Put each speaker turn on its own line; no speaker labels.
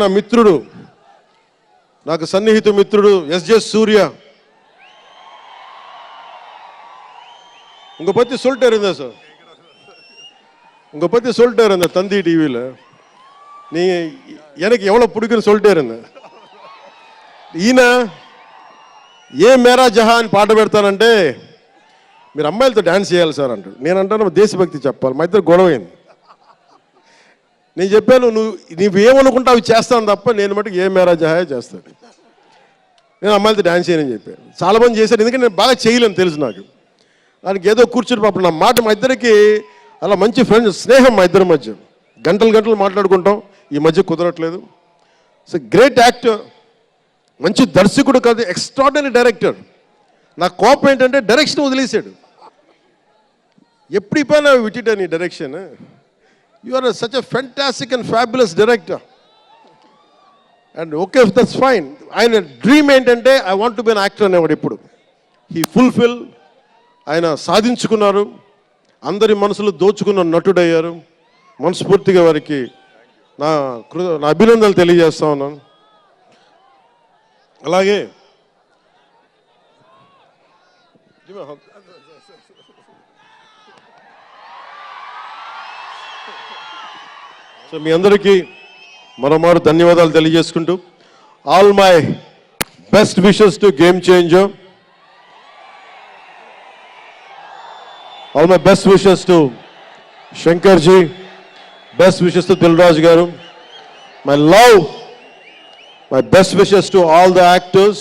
నా మిత్రుడు, నాకు సన్నిహిత మిత్రుడు ఎస్జే సూర్య. உங்க பத்தி சொல்லிட்டே இருந்தேன் சார், உங்க பத்தி சொல்லிட்டே இருந்தேன் தந்தி டிவியில். நீங்க எனக்கு எவ்வளோ பிடிக்குன்னு சொல்லிட்டே இருந்தேன். ఈయన ఏ మేరా జహాన్ పాట పెడతానంటే మీరు అమ్మాయిలతో డ్యాన్స్ చేయాలి సార్ అంటాడు. నేను అంటాను దేశభక్తి చెప్పాలి. మా ఇద్దరు గొడవైంది. నేను చెప్పాను నువ్వు ఏమనుకుంటా అవి చేస్తాను తప్ప నేను మటుకు ఏ మేరా జహాయే చేస్తాను, నేను అమ్మాయిలతో డ్యాన్స్ చేయనని చెప్పాను. చాలామంది చేశారు, ఎందుకంటే నేను బాగా చేయలేను తెలుసు నాకు. దానికి ఏదో కూర్చుని పాపం నా మాట, మా ఇద్దరికి అలా మంచి ఫ్రెండ్స్, స్నేహం మా ఇద్దరి మధ్య, గంటలు గంటలు మాట్లాడుకుంటాం. ఈ మధ్య కుదరట్లేదు. సో గ్రేట్ యాక్టర్, మంచి దర్శకుడు కాదు, ఎక్స్ట్రాడినరీ డైరెక్టర్. నా కోపం ఏంటంటే డైరెక్షన్ వదిలేశాడు. ఎప్పుడు పైన విటిట నీ direction. You are such a fantastic and fabulous director and okay that's fine. ఆయన డ్రీమ్ ఏంటంటే I want to be an actor అనేవాడు. ఇప్పుడు హీ ఫుల్ఫిల్, ఆయన సాధించుకున్నారు, అందరి మనసులు దోచుకున్న నటుడయ్యారు. మనస్ఫూర్తిగా వారికి నా అభినందనలు తెలియజేస్తా ఉన్నాను. అలాగే సో మీ అందరికీ మరోమారు ధన్యవాదాలు తెలియజేసుకుంటూ, all my best wishes to game changer, all my best wishes to Shankar ji, best wishes to Dil Raju గారు, my love, my best wishes to all the actors.